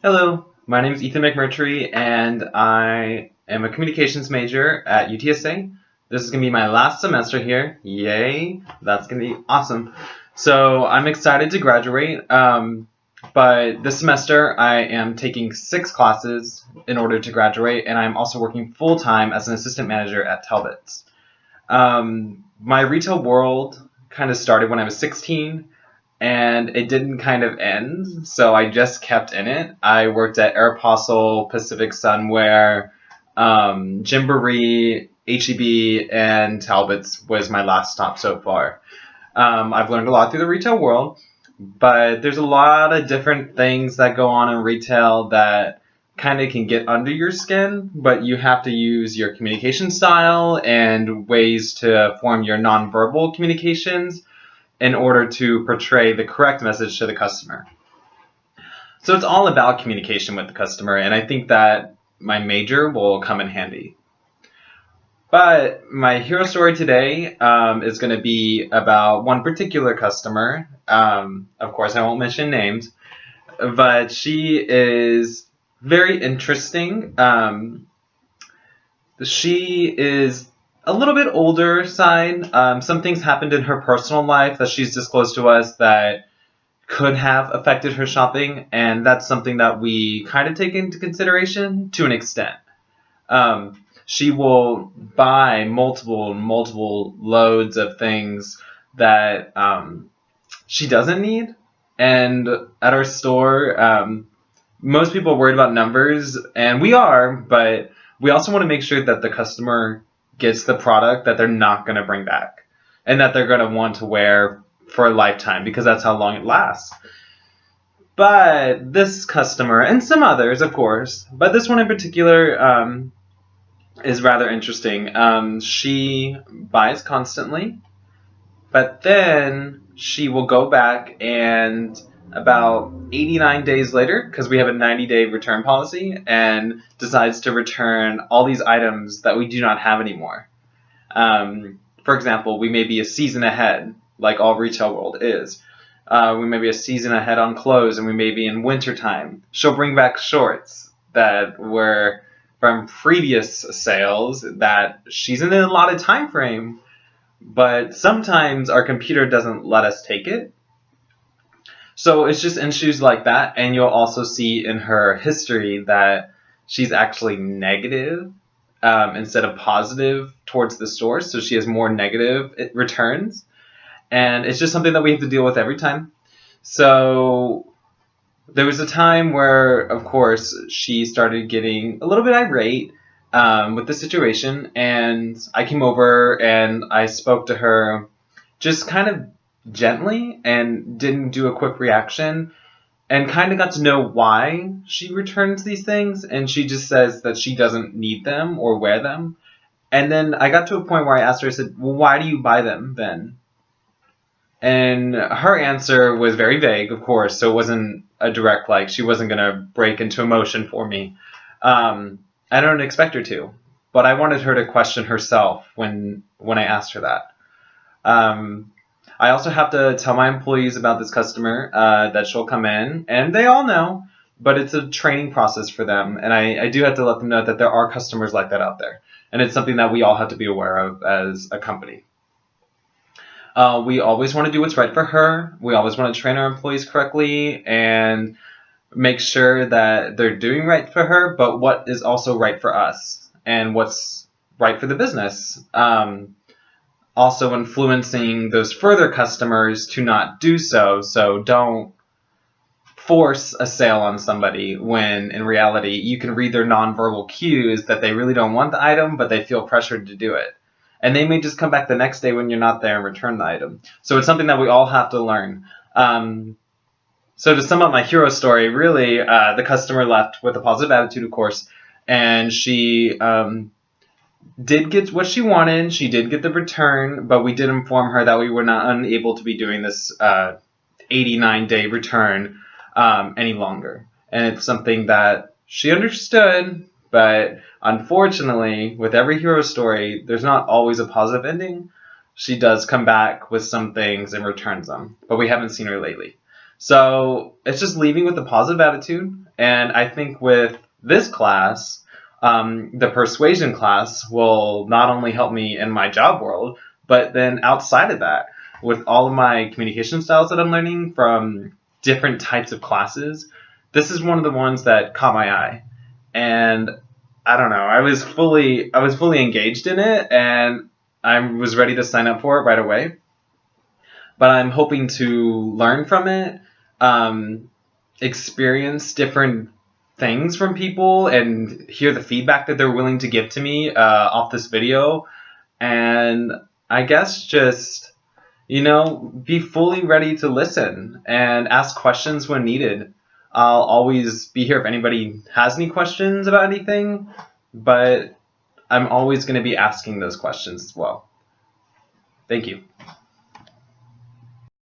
Hello, my name is Ethan McMurtry, and I am a communications major at UTSA. This is going to be my last semester here. Yay! That's going to be awesome. So I'm excited to graduate, but this semester I am taking 6 classes in order to graduate, and I'm also working full-time as an assistant manager at Talbot's. My retail world kind of started when I was 16, and it didn't kind of end, so I just kept in it. I worked at Aeropostale, Pacific Sunwear, Gymboree, HEB, and Talbot's was my last stop so far. I've learned a lot through the retail world, but there's a lot of different things that go on in retail that kind of can get under your skin, but you have to use your communication style and ways to form your nonverbal communications in order to portray the correct message to the customer. So it's all about communication with the customer, and I think that my major will come in handy. But my hero story today is going to be about one particular customer. Of course, I won't mention names, but she is very interesting. She is a little bit older side. Some things happened in her personal life that she's disclosed to us that could have affected her shopping, and that's something that we kind of take into consideration to an extent. She will buy multiple loads of things that she doesn't need, and at our store, most people are worried about numbers, and we are, but we also want to make sure that the customer gets the product that they're not going to bring back and that they're going to want to wear for a lifetime, because that's how long it lasts. But this customer, and some others, of course, but this one in particular is rather interesting. She buys constantly, but then she will go back and about 89 days later, because we have a 90-day return policy, and decides to return all these items that we do not have anymore. For example, we may be a season ahead, like all retail world is. We may be a season ahead on clothes, and we may be in wintertime. She'll bring back shorts that were from previous sales that she's in a lot of time frame, but sometimes our computer doesn't let us take it. So it's just issues like that, and you'll also see in her history that she's actually negative instead of positive towards the store, so she has more negative returns, and it's just something that we have to deal with every time. So there was a time where, of course, she started getting a little bit irate with the situation, and I came over and I spoke to her just kind of gently and didn't do a quick reaction, and kind of got to know why she returns these things, and she just says that she doesn't need them or wear them. And then I got to a point where I asked her, I said, well, why do you buy them then? And her answer was very vague, of course, so it wasn't a direct, like, she wasn't going to break into emotion for me. I don't expect her to, but I wanted her to question herself when I asked her that. I also have to tell my employees about this customer that she'll come in, and they all know, but it's a training process for them, and I do have to let them know that there are customers like that out there, and it's something that we all have to be aware of as a company. We always want to do what's right for her. We always want to train our employees correctly and make sure that they're doing right for her, but what is also right for us and what's right for the business. Also influencing those further customers to not do so. So don't force a sale on somebody when in reality you can read their nonverbal cues that they really don't want the item, but they feel pressured to do it. And they may just come back the next day when you're not there and return the item. So it's something that we all have to learn. So to sum up my hero story, really, the customer left with a positive attitude, of course, and she did get what she wanted. She did get the return, but we did inform her that we were not unable to be doing this 89-day return any longer. And it's something that she understood, but unfortunately, with every hero story, there's not always a positive ending. She does come back with some things and returns them, but we haven't seen her lately. So it's just leaving with a positive attitude. And I think with this class, the persuasion class will not only help me in my job world, but then outside of that, with all of my communication styles that I'm learning from different types of classes, this is one of the ones that caught my eye. And I don't know, I was fully engaged in it, and I was ready to sign up for it right away. But I'm hoping to learn from it, um, experience different things from people, and hear the feedback that they're willing to give to me off this video. And I guess just, be fully ready to listen and ask questions when needed. I'll always be here if anybody has any questions about anything, but I'm always going to be asking those questions as well. Thank you.